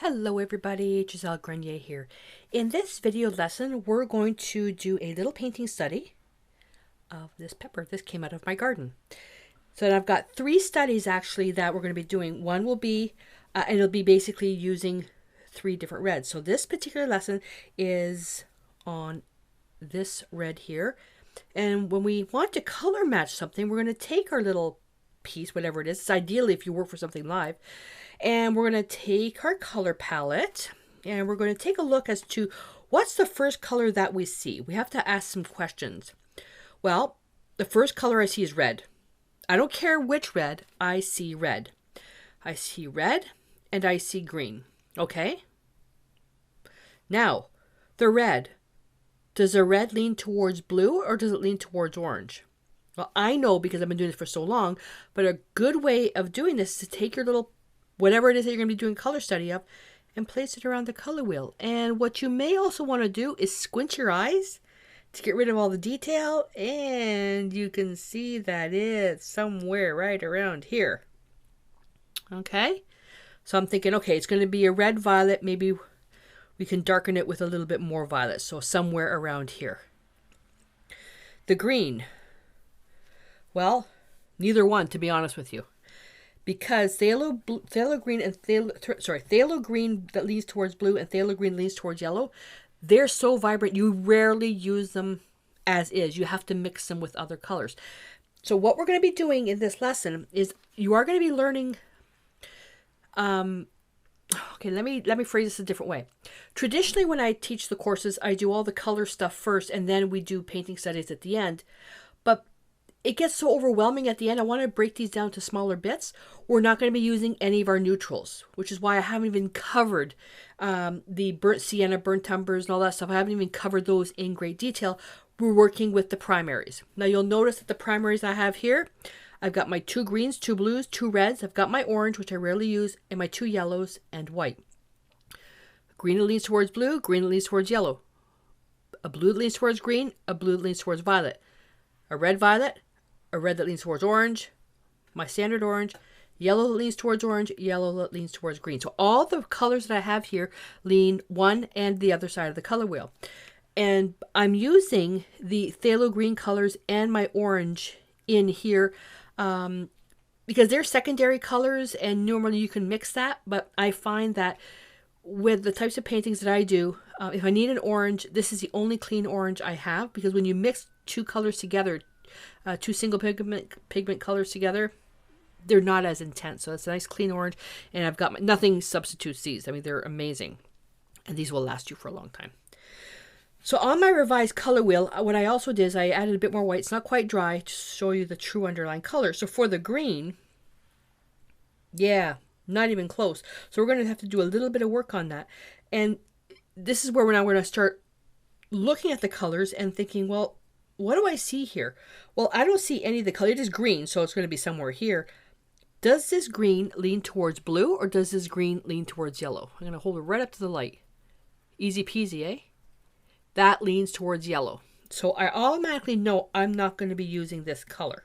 Hello everybody, Gisele Grenier here. In this video lesson, we're going to do a little painting study of this pepper. This came out of my garden. So I've got 3 studies actually that we're going to be doing. One will be, and it'll be basically using 3 different reds. So this particular lesson is on this red here. And when we want to color match something, we're going to take our little piece, whatever it is. It's ideally if you work for something live. And we're going to take our color palette and we're going to take a look as to what's the first color that we see. We have to ask some questions. Well, the first color I see is red. I don't care which red, I see red. I see red and I see green. Okay? Now, the red. Does the red lean towards blue or does it lean towards orange? Well, I know because I've been doing this for so long, but a good way of doing this is to take your little whatever it is that you're going to be doing color study of and place it around the color wheel. And what you may also want to do is squint your eyes to get rid of all the detail, and you can see that it's somewhere right around here. Okay? So I'm thinking, okay, it's going to be a red violet. Maybe we can darken it with a little bit more violet. So somewhere around here. The green. Well, neither one, to be honest with you. Because phthalo green that leans towards blue and phthalo green leans towards yellow, they're so vibrant you rarely use them as is. You have to mix them with other colors. So what we're going to be doing in this lesson is you are going to be learning. Okay, let me phrase this a different way. Traditionally, when I teach the courses, I do all the color stuff first, and then we do painting studies at the end. But it gets so overwhelming at the end. I want to break these down to smaller bits. We're not going to be using any of our neutrals, which is why I haven't even covered the burnt sienna, burnt umbers, and all that stuff. I haven't even covered those in great detail. We're working with the primaries. Now you'll notice that the primaries I have here, I've got my 2 greens, 2 blues, 2 reds. I've got my orange, which I rarely use, and my 2 yellows and white. Green that leans towards blue, green that leans towards yellow. A blue that leans towards green, a blue that leans towards violet. A red violet, a red that leans towards orange, my standard orange, yellow that leans towards orange, yellow that leans towards green. So all the colors that I have here lean one and the other side of the color wheel. And I'm using the phthalo green colors and my orange in here because they're secondary colors and normally you can mix that. But I find that with the types of paintings that I do, if I need an orange, this is the only clean orange I have, because when you mix 2 colors together, 2 single pigment colors together, they're not as intense. So it's a nice clean orange, and I've got nothing substitutes these. I mean, they're amazing, and these will last you for a long time. So on my revised color wheel, what I also did is I added a bit more white. It's not quite dry to show you the true underlying color. So for the green, yeah, not even close. So we're going to have to do a little bit of work on that. And this is where we're now going to start looking at the colors and thinking, well, what do I see here? Well, I don't see any of the color. It is green, so it's going to be somewhere here. Does this green lean towards blue or does this green lean towards yellow? I'm going to hold it right up to the light. Easy peasy, eh? That leans towards yellow. So I automatically know I'm not going to be using this color.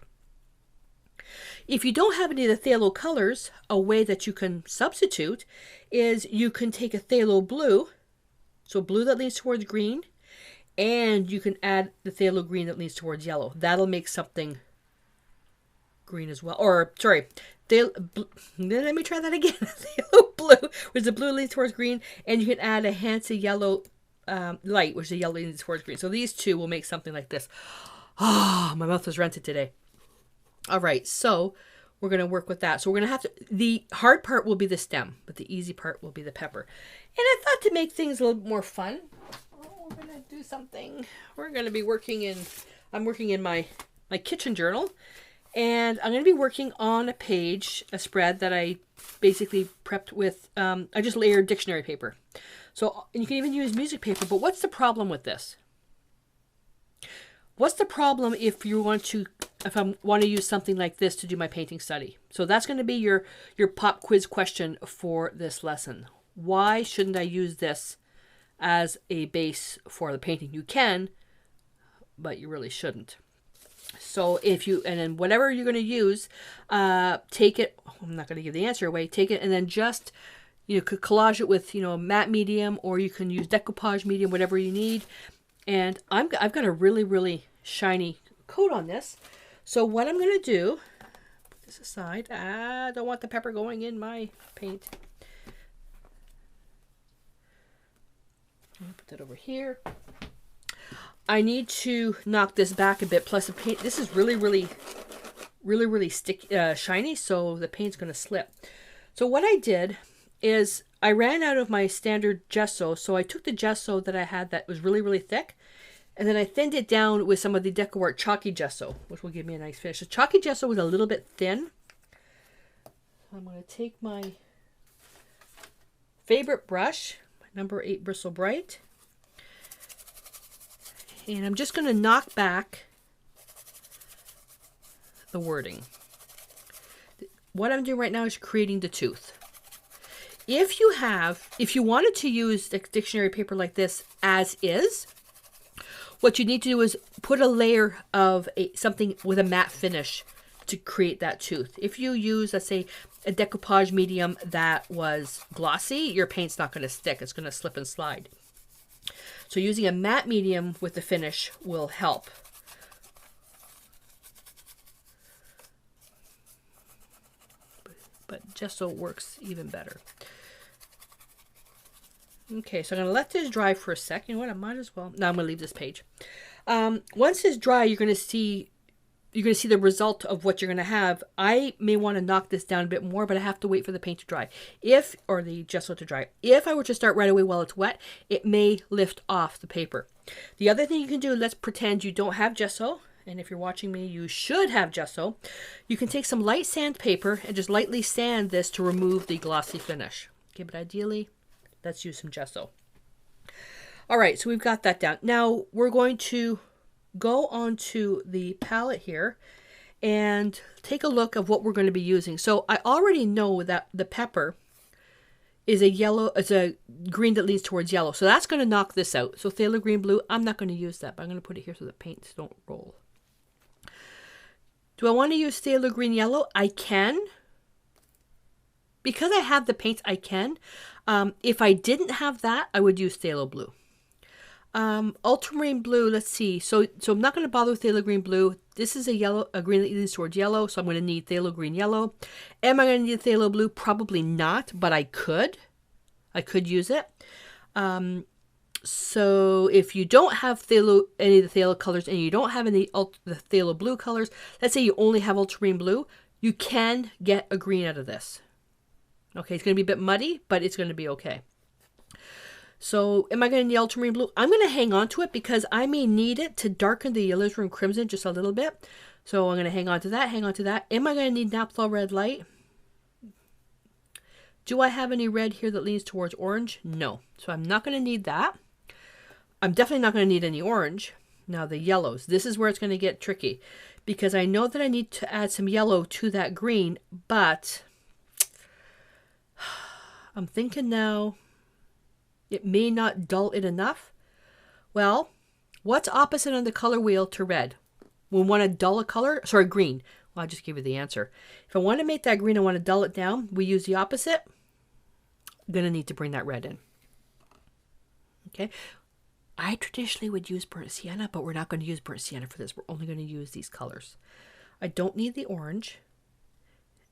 If you don't have any of the phthalo colors, a way that you can substitute is you can take a phthalo blue, so blue that leans towards green, and you can add the phthalo green that leans towards yellow. That'll make something green as well. Or, sorry, let me try that again. Phthalo blue, which the blue leans towards green, and you can add a hint of yellow light, which the yellow leans towards green. So these 2 will make something like this. Oh, my mouth was rented today. All right, so we're going to work with that. So we're going to have to, the hard part will be the stem, but the easy part will be the pepper. And I thought to make things a little bit more fun, we're going to do something. We're going to be working in, I'm working in my kitchen journal, and I'm going to be working on a spread that I basically prepped with, I just layered dictionary paper. So you can even use music paper, but what's the problem with this? What's the problem if I want to use something like this to do my painting study? So that's going to be your pop quiz question for this lesson. Why shouldn't I use this as a base for the painting? You can, but you really shouldn't. So if you, and then whatever you're going to use, take it, I'm not going to give the answer away, take it and then just You could collage it with, matte medium, or you can use decoupage medium, whatever you need. And I've got a really, really shiny coat on this. So what I'm going to do, put this aside. I don't want the pepper going in my paint. I'm going to put that over here. I need to knock this back a bit. Plus the paint, this is really, really, really, really sticky, shiny. So the paint's going to slip. So what I did is I ran out of my standard gesso, so I took the gesso that I had that was really, really thick, and then I thinned it down with some of the DecoArt chalky gesso, which will give me a nice finish. The chalky gesso was a little bit thin. I'm going to take my favorite brush, my number 8 Bristle Bright, and I'm just going to knock back the wording. What I'm doing right now is creating the tooth. If you wanted to use the dictionary paper like this as is, what you need to do is put a layer of something with a matte finish to create that tooth. If you use, let's say, a decoupage medium that was glossy, your paint's not going to stick. It's going to slip and slide. So using a matte medium with the finish will help. But gesso works even better. Okay, so I'm going to let this dry for a sec. You know what? I might as well. Now I'm going to leave this page. Once it's dry, you're going to see the result of what you're going to have. I may want to knock this down a bit more, but I have to wait for the paint to dry. Or the gesso to dry. If I were to start right away while it's wet, it may lift off the paper. The other thing you can do, let's pretend you don't have gesso. And if you're watching me, you should have gesso. You can take some light sandpaper and just lightly sand this to remove the glossy finish. Okay, but ideally, let's use some gesso. All right, so we've got that down. Now we're going to go onto the palette here and take a look of what we're going to be using. So I already know that the pepper is a green that leans towards yellow. So that's going to knock this out. So phthalo green blue, I'm not going to use that, but I'm going to put it here so the paints don't roll. Do I want to use phthalo green yellow? I can. Because I have the paints, I can. If I didn't have that, I would use phthalo blue. Ultramarine blue, let's see. So I'm not going to bother with phthalo green blue. This is a green that leans towards yellow, so I'm going to need phthalo green yellow. Am I going to need phthalo blue? Probably not, but I could. I could use it. So if you don't have any of the phthalo colors and you don't have any the phthalo blue colors, let's say you only have ultramarine blue, you can get a green out of this. Okay, it's going to be a bit muddy, but it's going to be okay. So am I going to need ultramarine blue? I'm going to hang on to it because I may need it to darken the alizarin crimson just a little bit. So I'm going to hang on to that, hang on to that. Am I going to need naphtha red light? Do I have any red here that leans towards orange? No. So I'm not going to need that. I'm definitely not going to need any orange. Now the yellows. This is where it's going to get tricky because I know that I need to add some yellow to that green, but I'm thinking now it may not dull it enough. Well, what's opposite on the color wheel to red? We want to dull a color, green. Well, I just gave you the answer. If I want to make that green, I want to dull it down. We use the opposite. I'm going to need to bring that red in. Okay. I traditionally would use burnt sienna, but we're not going to use burnt sienna for this. We're only going to use these colors. I don't need the orange.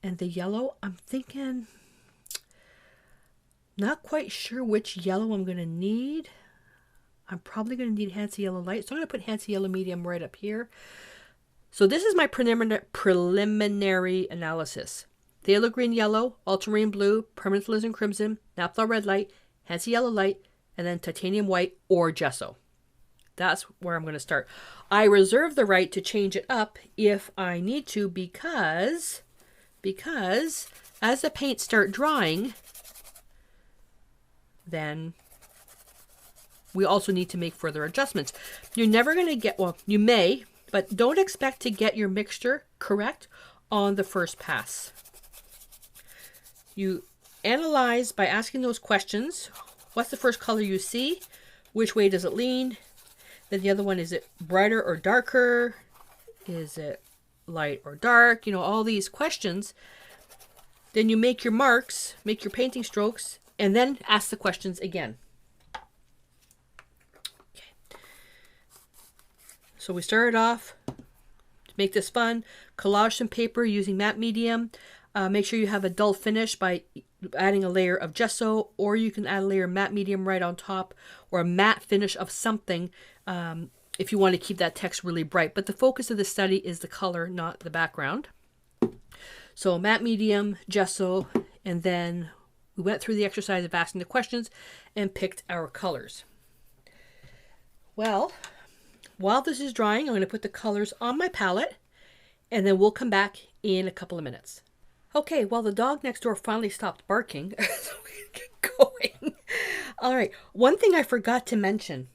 And the yellow, I'm thinking, not quite sure which yellow I'm going to need. I'm probably going to need Hansa Yellow Light. So I'm going to put Hansa Yellow Medium right up here. So this is my preliminary analysis. Phthalo Green Yellow, Ultramarine Blue, Permanent Alizarin Crimson, Naphtha Red Light, Hansa Yellow Light, and then Titanium White or Gesso. That's where I'm going to start. I reserve the right to change it up if I need to because as the paints start drying, then we also need to make further adjustments. You're never going to get, well, you may, but don't expect to get your mixture correct on the first pass. You analyze by asking those questions. What's the first color you see? Which way does it lean? Then the other one, is it brighter or darker? Is it light or dark? You know, all these questions. Then you make your marks, make your painting strokes, and then ask the questions again. Okay. So we started off to make this fun. Collage some paper using matte medium. Make sure you have a dull finish by adding a layer of gesso, or you can add a layer of matte medium right on top, or a matte finish of something if you want to keep that text really bright. But the focus of the study is the color, not the background. So matte medium, gesso, and then we went through the exercise of asking the questions and picked our colors. Well, while this is drying, I'm going to put the colors on my palette, and then we'll come back in a couple of minutes. Okay, well, the dog next door finally stopped barking, so we can get going. All right, one thing I forgot to mention.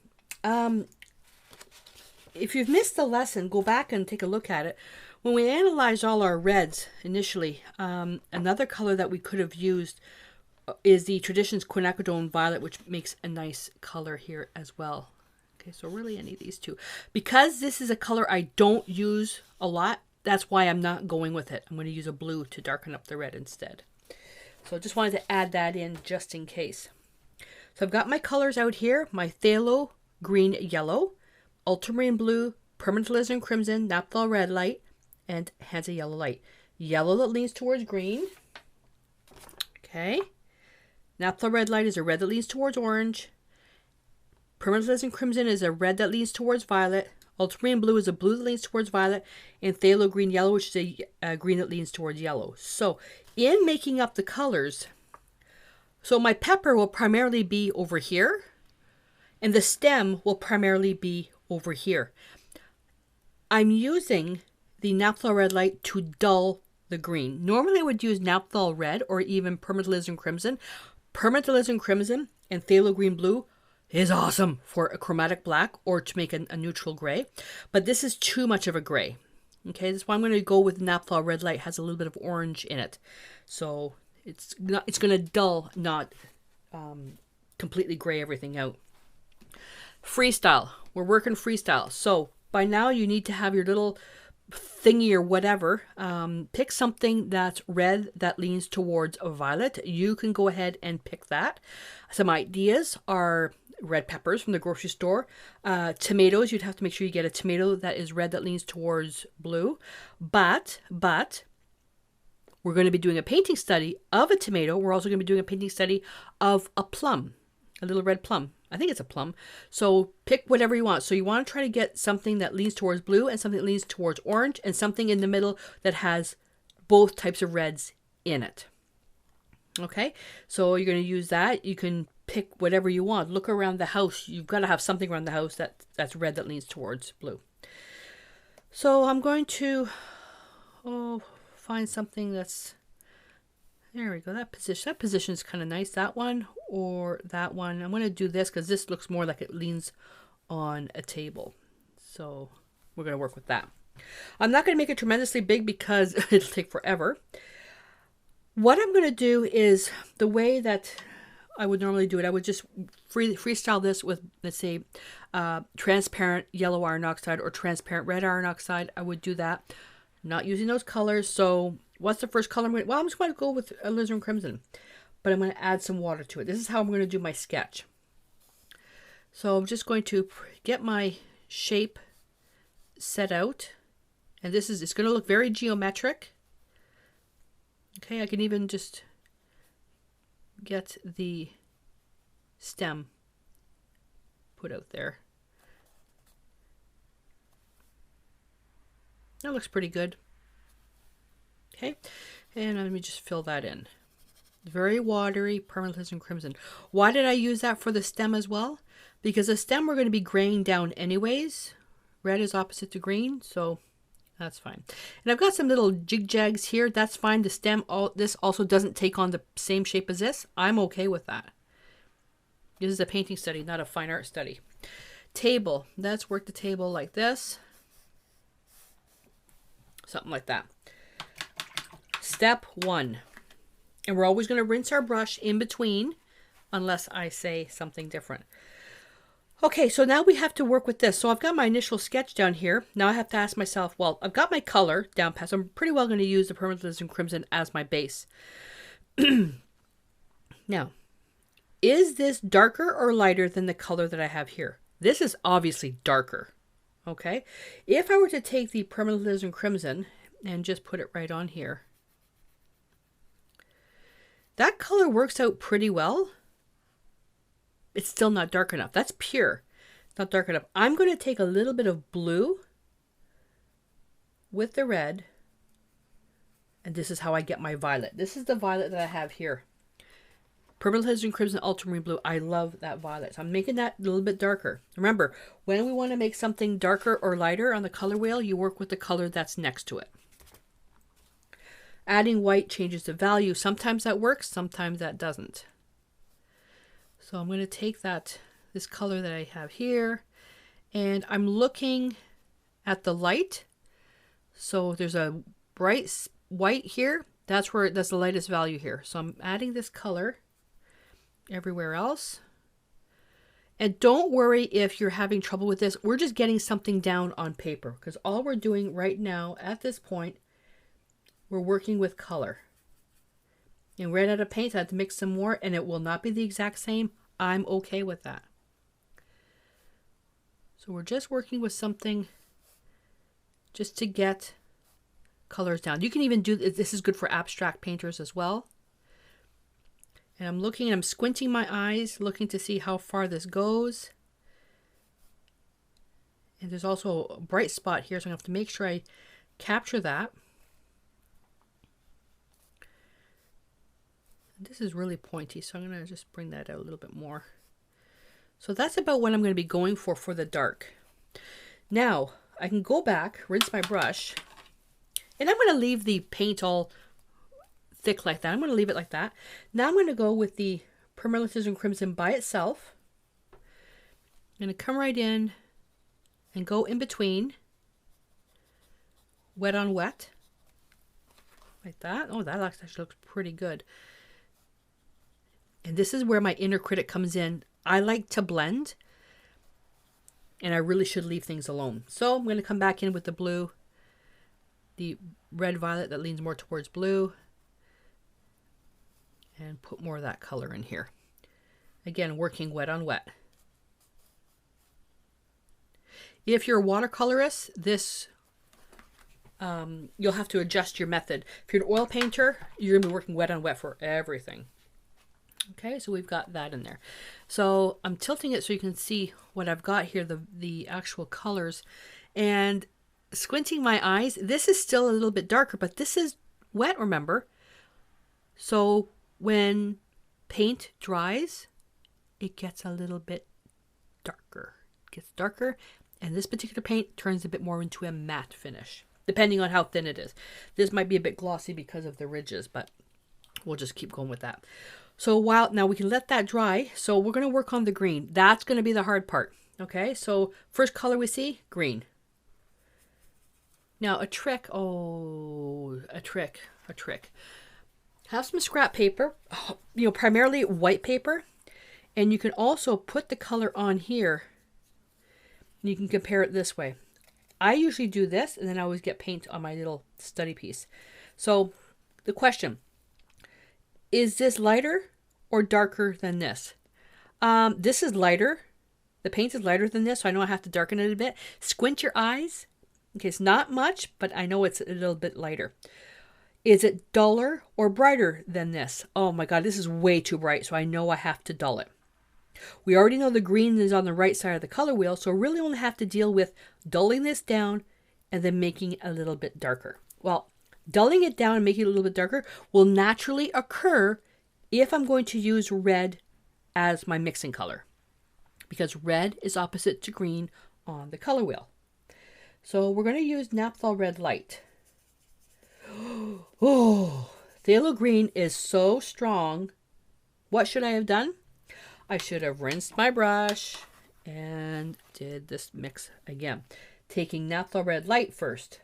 If you've missed the lesson, go back and take a look at it. When we analyzed all our reds initially, another color that we could have used is the Traditions Quinacridone Violet, which makes a nice color here as well. Okay, so really any of these two. Because this is a color I don't use a lot, that's why I'm not going with it. I'm going to use a blue to darken up the red instead. So I just wanted to add that in just in case. So I've got my colors out here. My phthalo, green, yellow, ultramarine blue, permanent alizarin crimson, naphtha red light, and Hansa yellow light. Yellow that leans towards green. Okay. Naphtha red light is a red that leans towards orange. Permanent alizarin crimson is a red that leans towards violet. Ultramarine blue is a blue that leans towards violet, and phthalo green yellow, which is a green that leans towards yellow. So in making up the colors, so my pepper will primarily be over here, and the stem will primarily be over here. I'm using the naphtha red light to dull the green. Normally I would use naphtha red or even permanent alizarin crimson. Permanent alizarin crimson and phthalo green blue is awesome for a chromatic black or to make a neutral gray, but this is too much of a gray. Okay, that's why I'm going to go with naphtha red light. It has a little bit of orange in it, so it's going to dull, not completely gray everything out. Freestyle. We're working freestyle. So by now you need to have your little thingy or whatever. Pick something that's red that leans towards a violet. You can go ahead and pick that. Some ideas are red peppers from the grocery store. Tomatoes, you'd have to make sure you get a tomato that is red that leans towards blue. But we're going to be doing a painting study of a tomato. We're also going to be doing a painting study of a plum, a little red plum. I think it's a plum. So pick whatever you want. So you want to try to get something that leans towards blue and something that leans towards orange and something in the middle that has both types of reds in it. Okay, so you're going to use that. You can pick whatever you want. Look around the house. You've got to have something around the house that's red that leans towards blue. So I'm going to find something that's, there we go. That position is kind of nice. That one or that one. I'm going to do this because this looks more like it leans on a table. So we're going to work with that. I'm not going to make it tremendously big because it'll take forever. What I'm going to do is the way that I would normally do it. I would just freestyle this with, let's say, transparent yellow iron oxide or transparent red iron oxide. I would do that. Not using those colors. So what's the first color? Well, I'm just going to go with alizarin crimson, but I'm going to add some water to it. This is how I'm going to do my sketch. So I'm just going to get my shape set out, and it's going to look very geometric. Okay, I can even just get the stem put out there. That looks pretty good. Okay, and let me just fill that in. Very watery, permanent alizarin crimson. Why did I use that for the stem as well? Because the stem we're going to be graying down anyways. Red is opposite to green, so that's fine. And I've got some little jig-jags here. That's fine. The stem, this also doesn't take on the same shape as this. I'm okay with that. This is a painting study, not a fine art study. Table. Let's work the table like this. Something like that. Step 1. And we're always going to rinse our brush in between unless I say something different. Okay, so now we have to work with this. So I've got my initial sketch down here. Now I have to ask myself, well, I've got my color down pat, so I'm pretty well going to use the permanent alizarin crimson as my base. Now, Is this darker or lighter than the color that I have here? This is obviously darker. Okay. If I were to take the Permanent Alizarin Crimson and just put it right on here, that color works out pretty well. It's still not dark enough. That's pure. It's not dark enough. I'm going to take a little bit of blue with the red. And this is how I get my violet. This is the violet that I have here. Permanent Alizarin Crimson Ultramarine Blue. I love that violet. So I'm making that a little bit darker. Remember, when we want to make something darker or lighter on the color wheel, you work with the color that's next to it. Adding white changes the value. Sometimes that works, sometimes that doesn't. So I'm going to take this color that I have here, and I'm looking at the light. So there's a bright white here. That's the lightest value here. So I'm adding this color everywhere else. And don't worry if you're having trouble with this. We're just getting something down on paper, because all we're doing right now at this point, we're working with color. And ran out of paint, I had to mix some more, and it will not be the exact same. I'm okay with that. So we're just working with something just to get colors down. You can even do this, is good for abstract painters as well. And I'm looking and I'm squinting my eyes, looking to see how far this goes. And there's also a bright spot here, so I'm going to have to make sure I capture that. This is really pointy, so I'm going to just bring that out a little bit more. So that's about what I'm going to be going for the dark. Now, I can go back, rinse my brush, and I'm going to leave the paint all thick like that. I'm going to leave it like that. Now I'm going to go with the Permanent Alizarin Crimson by itself. I'm going to come right in and go in between, wet on wet, like that. Oh, that actually looks pretty good. And this is where my inner critic comes in. I like to blend, and I really should leave things alone. So I'm going to come back in with the blue, the red violet that leans more towards blue, and put more of that color in here. Again, working wet on wet. If you're a watercolorist, this you'll have to adjust your method. If you're an oil painter, you're going to be working wet on wet for everything. Okay, so we've got that in there. So I'm tilting it so you can see what I've got here, the actual colors. And squinting my eyes, this is still a little bit darker, but this is wet, remember? So when paint dries, it gets a little bit darker. It gets darker, and this particular paint turns a bit more into a matte finish, depending on how thin it is. This might be a bit glossy because of the ridges, but we'll just keep going with that. So now we can let that dry. So we're going to work on the green. That's going to be the hard part. Okay, so first color we see, green. Now a trick. Have some scrap paper, primarily white paper, and you can also put the color on here. And you can compare it this way. I usually do this, and then I always get paint on my little study piece. So the question, is this lighter or darker than this? This is lighter. The paint is lighter than this, so I know I have to darken it a bit. Squint your eyes. Okay, it's not much, but I know it's a little bit lighter. Is it duller or brighter than this? Oh my God, this is way too bright, so I know I have to dull it. We already know the green is on the right side of the color wheel, so really only have to deal with dulling this down and then making it a little bit darker. Well, dulling it down and making it a little bit darker will naturally occur if I'm going to use red as my mixing color, because red is opposite to green on the color wheel. So we're going to use Naphthol Red Light. Oh, phthalo green is so strong. What should I have done? I should have rinsed my brush and did this mix again. Taking Naphthol Red Light first,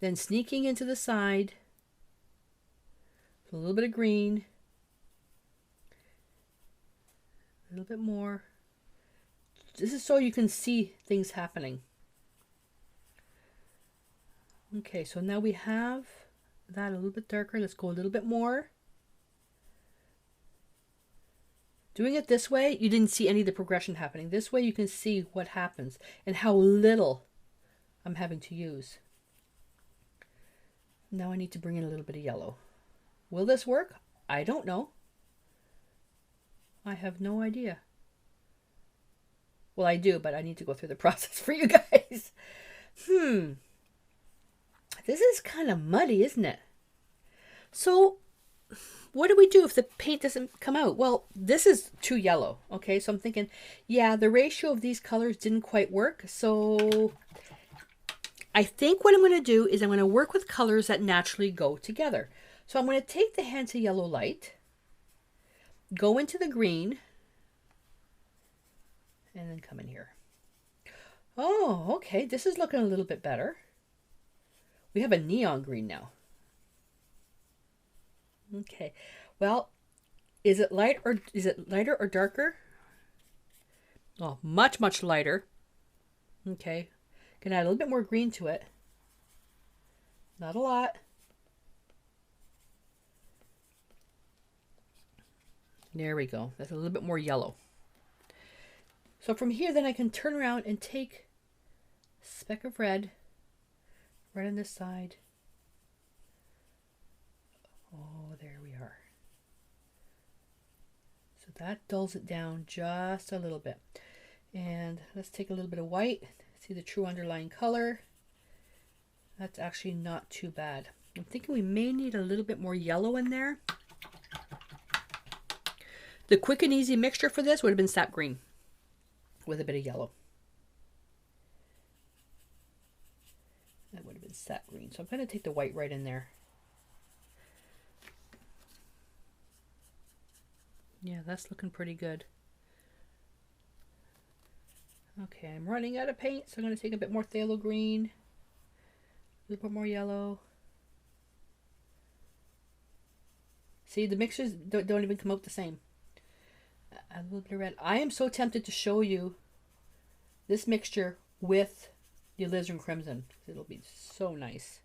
then sneaking into the side, a little bit of green, a little bit more. This is so you can see things happening. Okay, so now we have that a little bit darker. Let's go a little bit more. Doing it this way, you didn't see any of the progression happening. This way you can see what happens and how little I'm having to use. Now I need to bring in a little bit of yellow. Will this work? I don't know. I have no idea. Well, I do, but I need to go through the process for you guys. This is kind of muddy, isn't it? So what do we do if the paint doesn't come out? Well, this is too yellow. Okay, so I'm thinking, yeah, the ratio of these colors didn't quite work. So I think what I'm going to do is I'm going to work with colors that naturally go together. So I'm going to take the Hansa Yellow Light, go into the green, and then come in here. Oh, okay, this is looking a little bit better. We have a neon green now. Okay, well, is it lighter or darker? Oh, much, much lighter. Okay, can add a little bit more green to it. Not a lot. There we go. That's a little bit more yellow. So from here, then I can turn around and take a speck of red right on this side. Oh, there we are. So that dulls it down just a little bit. And let's take a little bit of white. See the true underlying color. That's actually not too bad. I'm thinking we may need a little bit more yellow in there. The quick and easy mixture for this would have been sap green with a bit of yellow. That would have been sap green. So I'm going to take the white right in there. Yeah, that's looking pretty good. Okay, I'm running out of paint, so I'm going to take a bit more phthalo green, a little bit more yellow. See, the mixtures don't even come out the same. A little bit of red. I am so tempted to show you this mixture with the alizarin crimson. It'll be so nice.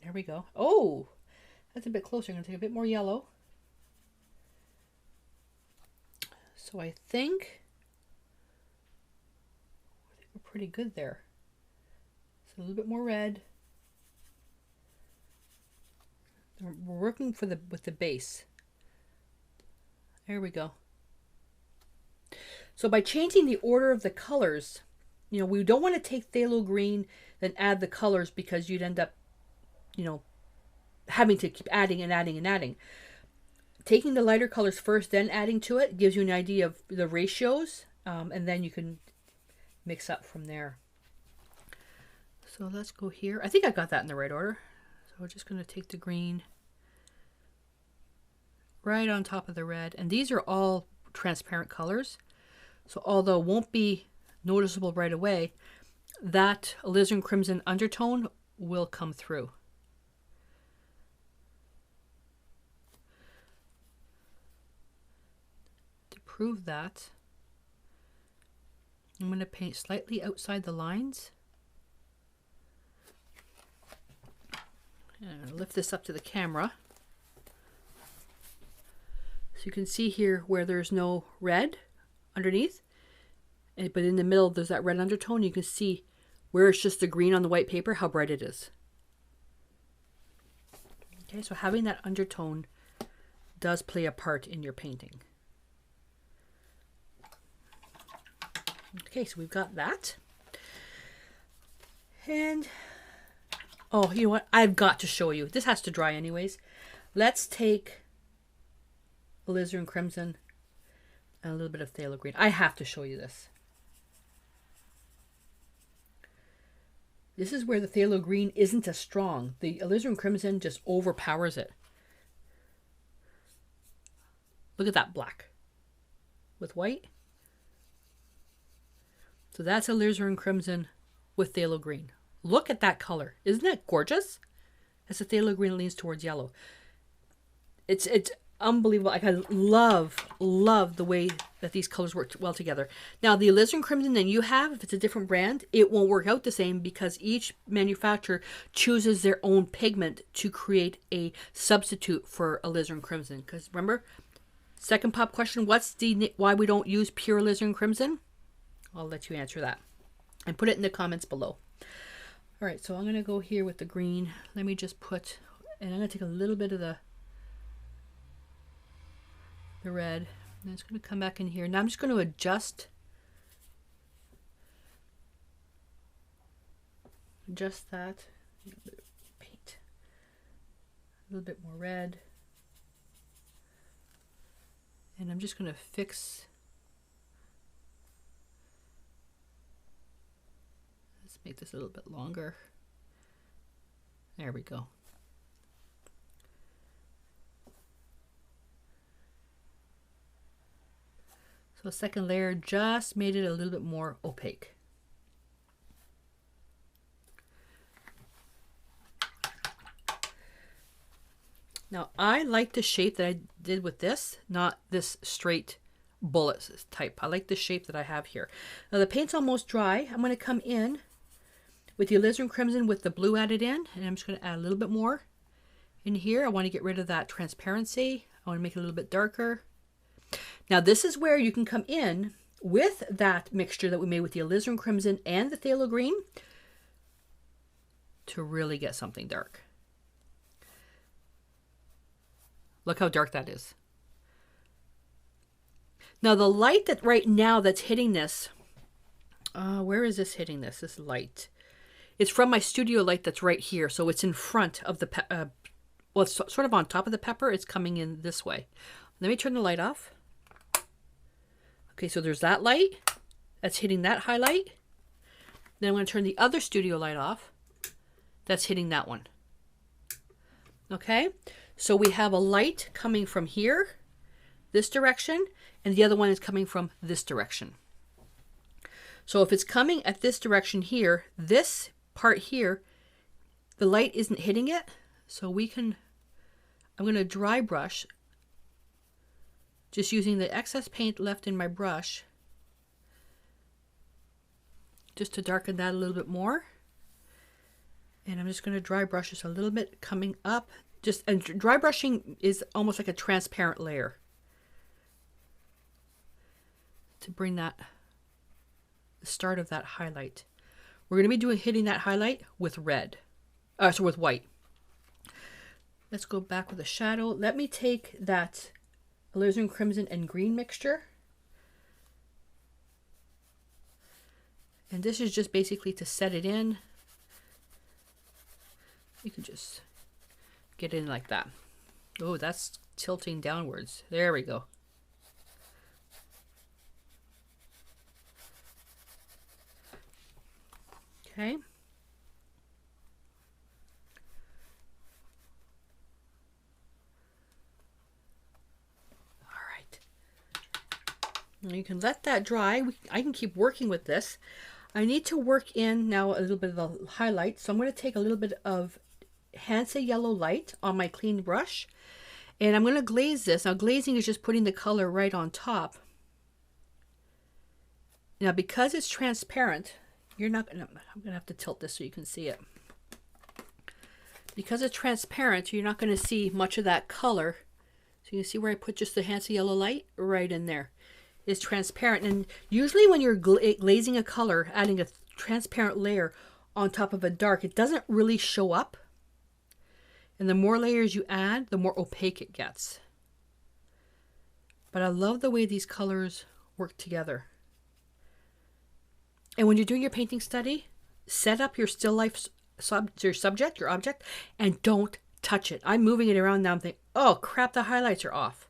There we go. Oh, that's a bit closer. I'm going to take a bit more yellow. So I think we're pretty good there. So a little bit more red. We're working with the base. There we go. So by changing the order of the colors, you know, we don't want to take phthalo green, then add the colors, because you'd end up, you know, having to keep adding and adding and adding. Taking the lighter colors first, then adding to it, gives you an idea of the ratios, and then you can mix up from there. So let's go here. I think I got that in the right order. So we're just going to take the green right on top of the red. And these are all transparent colors. So although it won't be noticeable right away, that alizarin crimson undertone will come through. To prove that, I'm going to paint slightly outside the lines. And lift this up to the camera. So you can see here where there's no red underneath, but in the middle there's that red undertone. You can see where it's just the green on the white paper, how bright it is. Okay, so having that undertone does play a part in your painting. Okay, so we've got that. And oh, you know what? I've got to show you. This has to dry anyways. Let's take alizarin crimson and a little bit of phthalo green. I have to show you this. This is where the phthalo green isn't as strong. The alizarin crimson just overpowers it. Look at that black with white. So that's alizarin crimson with phthalo green. Look at that color. Isn't that gorgeous? As the phthalo green leans towards yellow. It's unbelievable. Like, I love the way that these colors work well together. Now, the alizarin crimson that you have, if it's a different brand, it won't work out the same because each manufacturer chooses their own pigment to create a substitute for alizarin crimson. Because remember, second pop question, why we don't use pure alizarin crimson? I'll let you answer that and put it in the comments below. All right, so I'm going to go here with the green. Let me just put, and I'm going to take a little bit of the red, and it's going to come back in here. Now I'm just going to adjust that. A little bit of paint, a little bit more red, and I'm just going to fix. Let's make this a little bit longer. There we go. So the second layer just made it a little bit more opaque. Now I like the shape that I did with this, not this straight bullet type. I like the shape that I have here. Now the paint's almost dry. I'm going to come in with the alizarin crimson with the blue added in, and I'm just going to add a little bit more in here. I want to get rid of that transparency. I want to make it a little bit darker. Now this is where you can come in with that mixture that we made with the alizarin crimson and the phthalo green to really get something dark. Look how dark that is. Now the light that right now that's hitting this, where is this hitting this? This light. It's from my studio light that's right here. So it's in front of the, well, it's sort of on top of the pepper. It's coming in this way. Let me turn the light off. Okay, so there's that light that's hitting that highlight. Then I'm going to turn the other studio light off. That's hitting that one. Okay, so we have a light coming from here, this direction, and the other one is coming from this direction. So if it's coming at this direction here, this part here, the light isn't hitting it. So we can, I'm going to dry brush, just using the excess paint left in my brush, just to darken that a little bit more. And I'm just going to dry brush this a little bit coming up. And dry brushing is almost like a transparent layer to bring that, the start of that highlight. We're going to be hitting that highlight with red, so with white. Let's go back with a shadow. Let me take that alizarin crimson and green mixture. And this is just basically to set it in. You can just get in like that. Oh, that's tilting downwards. There we go. Okay. All right. Now you can let that dry. I can keep working with this. I need to work in now a little bit of the highlight. So I'm going to take a little bit of Hansa yellow light on my clean brush, and I'm going to glaze this. Now glazing is just putting the color right on top. Now because it's transparent, you're not gonna, I'm gonna have to tilt this so you can see it. Because it's transparent, you're not gonna see much of that color. So you can see where I put just the Hansa yellow light right in there. It's transparent, and usually when you're glazing a color, adding a transparent layer on top of a dark, it doesn't really show up. And the more layers you add, the more opaque it gets. But I love the way these colors work together. And when you're doing your painting study, set up your still life subject, your object, and don't touch it. I'm moving it around now. I'm thinking, oh crap, the highlights are off.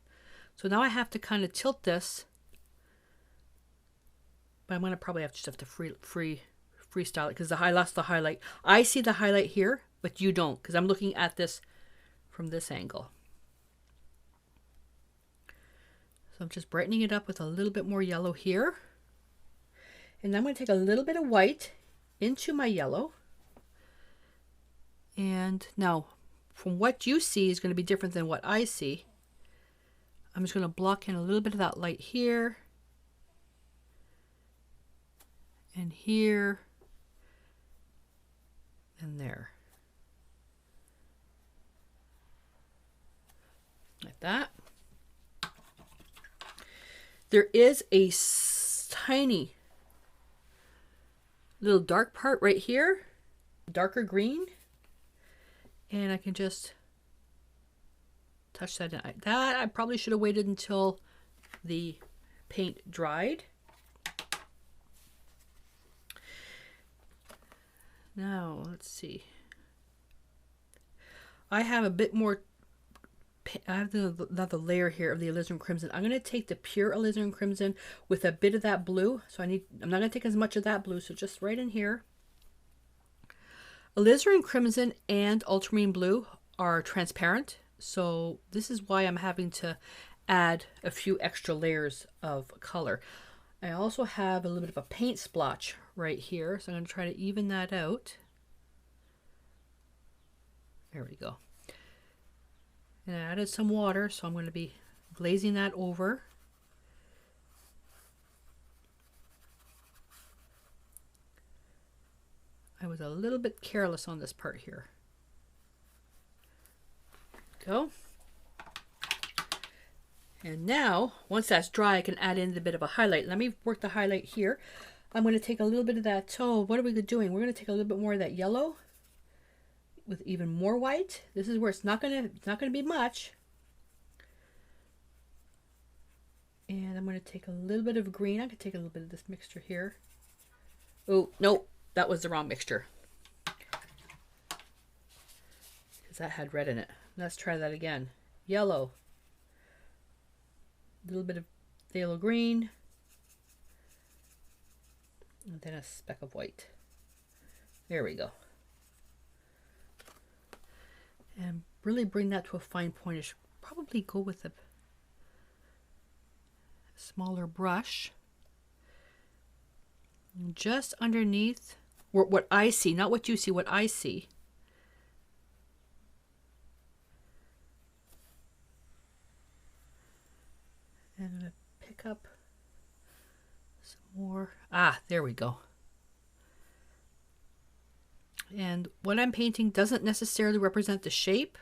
So now I have to kind of tilt this. But I'm going to probably just have to freestyle it because I lost the highlight. I see the highlight here, but you don't, because I'm looking at this from this angle. So I'm just brightening it up with a little bit more yellow here. And I'm going to take a little bit of white into my yellow. And now, from what you see is going to be different than what I see. I'm just going to block in a little bit of that light here and here and there. Like that. There is a tiny little dark part right here, darker green, and I can just touch that in. That I probably should have waited until the paint dried. Now, let's see. I have a bit more, I have another layer here of the alizarin crimson. I'm going to take the pure alizarin crimson with a bit of that blue. So I'm not going to take as much of that blue, so just right in here. Alizarin crimson and ultramarine blue are transparent, so this is why I'm having to add a few extra layers of color. I also have a little bit of a paint splotch right here, so I'm going to try to even that out. There we go. And I added some water, so I'm going to be glazing that over. I was a little bit careless on this part here. Go. And now, once that's dry, I can add in a bit of a highlight. Let me work the highlight here. I'm going to take a little bit of that. So what are we doing? We're going to take a little bit more of that yellow with even more white. This is where it's not going to be much. And I'm going to take a little bit of green. I could take a little bit of this mixture here. Oh, no, that was the wrong mixture. Because that had red in it. Let's try that again. Yellow. A little bit of phthalo green. And then a speck of white. There we go. And really bring that to a fine point. I should probably go with a smaller brush. And just underneath what I see, not what you see, what I see. And I'm going to pick up some more. Ah, there we go. And what I'm painting doesn't necessarily represent the shape.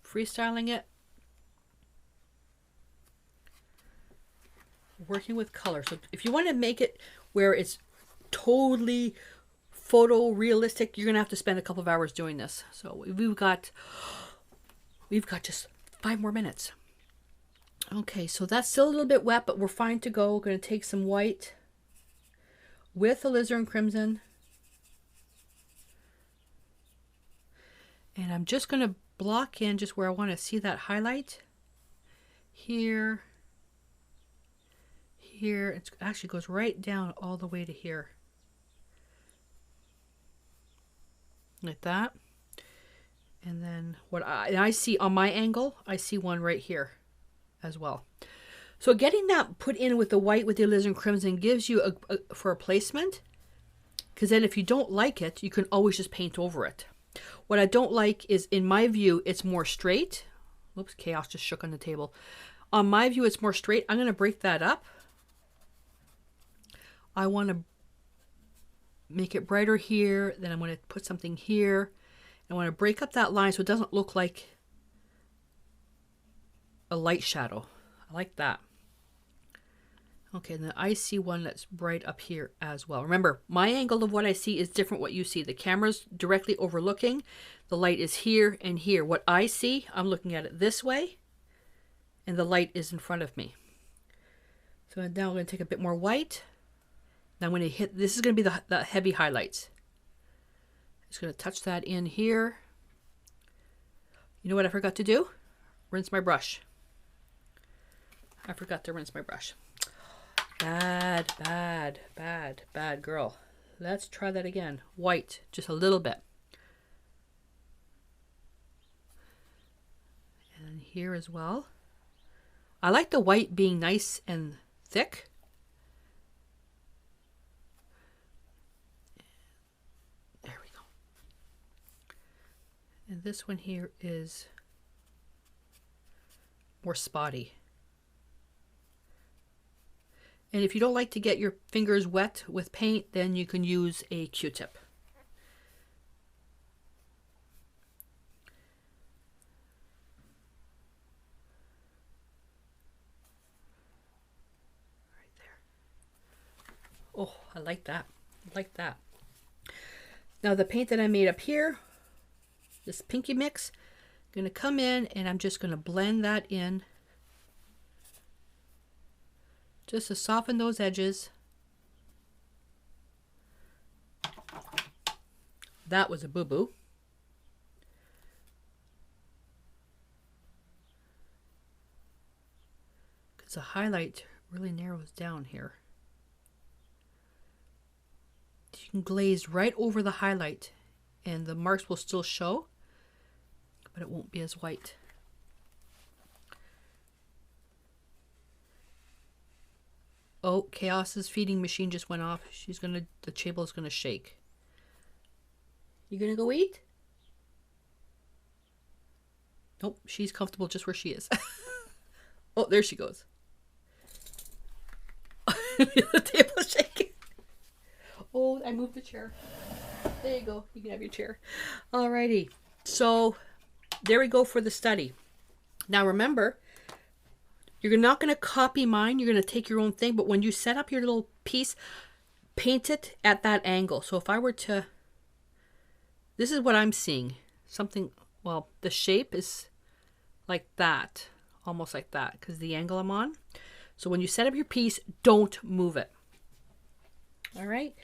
Freestyling it. Working with color. So if you want to make it where it's totally photorealistic, you're going to have to spend a couple of hours doing this. So we've got just 5 more minutes. Okay, so that's still a little bit wet, but we're fine to go. We're going to take some white with alizarin crimson. And I'm just going to block in just where I want to see that highlight. Here. Here. It actually goes right down all the way to here. Like that. And then what I see on my angle, I see one right here as well. So getting that put in with the white with the alizarin crimson gives you for a placement, because then if you don't like it, you can always just paint over it. What I don't like is, in my view, it's more straight. Oops, chaos just shook on the table. On my view, it's more straight. I'm going to break that up. I want to make it brighter here. Then I'm going to put something here. I want to break up that line so it doesn't look like a light shadow. I like that. Okay, and then I see one that's bright up here as well. Remember, my angle of what I see is different what you see. The camera's directly overlooking. The light is here and here. What I see, I'm looking at it this way, and the light is in front of me. So now I'm going to take a bit more white. Now I'm going to hit, this is going to be the heavy highlights. Just going to touch that in here. You know what I forgot to do? Rinse my brush. I forgot to rinse my brush. Bad, bad, bad, bad girl. Let's try that again. White, just a little bit. And here as well. I like the white being nice and thick. And this one here is more spotty. And if you don't like to get your fingers wet with paint, then you can use a Q-tip. Right there. Oh, I like that. I like that. Now the paint that I made up here, this pinky mix, I'm going to come in and I'm just going to blend that in. Just to soften those edges. That was a boo-boo. Because the highlight really narrows down here. You can glaze right over the highlight and the marks will still show, but it won't be as white. Oh, Chaos's feeding machine just went off. The table is gonna shake. You gonna go eat? Nope, she's comfortable just where she is. Oh, there she goes. The table's shaking. Oh, I moved the chair. There you go. You can have your chair. Alrighty. So there we go for the study. Now remember, you're not going to copy mine. You're going to take your own thing. But when you set up your little piece, paint it at that angle. So if I were to, this is what I'm seeing. Something, well, the shape is like that. Almost like that because the angle I'm on. So when you set up your piece, don't move it. All right.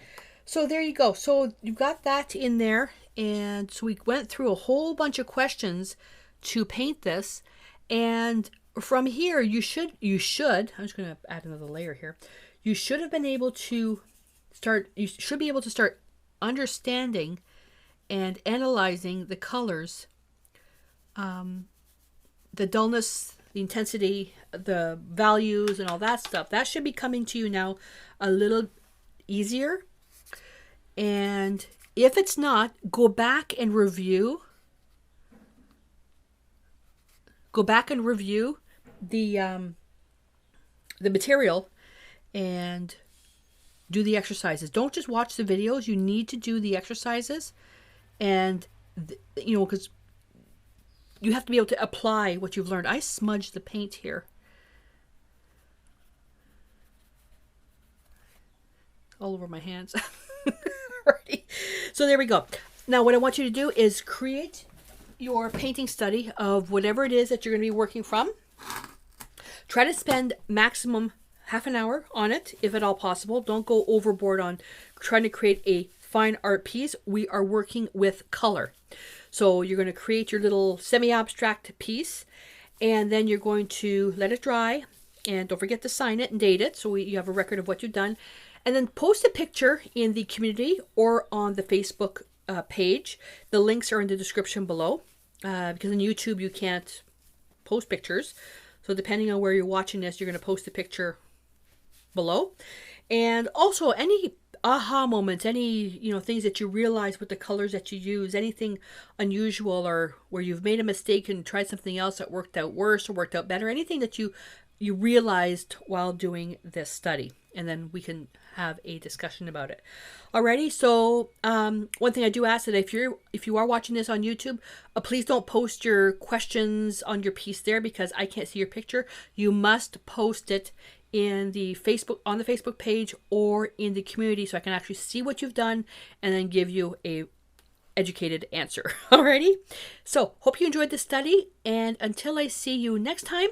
So there you go. So you've got that in there. And so we went through a whole bunch of questions to paint this. And from here, you should, I'm just going to add another layer here. You should have been able to start, you should be able to start understanding and analyzing the colors, the dullness, the intensity, the values and all that stuff. That should be coming to you now a little easier. And if it's not, go back and review. Go back and review the material and do the exercises. Don't just watch the videos. You need to do the exercises, and you know, because you have to be able to apply what you've learned. I smudged the paint here. All over my hands. Alrighty. So there we go. Now what I want you to do is create your painting study of whatever it is that you're going to be working from. Try to spend maximum half an hour on it, if at all possible. Don't go overboard on trying to create a fine art piece. We are working with color. So you're going to create your little semi-abstract piece, and then you're going to let it dry, and don't forget to sign it and date it so you have a record of what you've done. And then post a picture in the community or on the Facebook page. The links are in the description below, because on YouTube you can't post pictures. So depending on where you're watching this, you're going to post a picture below. And also any aha moments, any things that you realize with the colors that you use, anything unusual or where you've made a mistake and tried something else that worked out worse or worked out better, anything that you realized while doing this study. And then we can have a discussion about it. Alrighty, so one thing I do ask that if you are watching this on YouTube, please don't post your questions on your piece there because I can't see your picture. You must post it in the on the Facebook page or in the community so I can actually see what you've done and then give you a educated answer. Alrighty, so hope you enjoyed the study, and until I see you next time,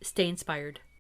stay inspired.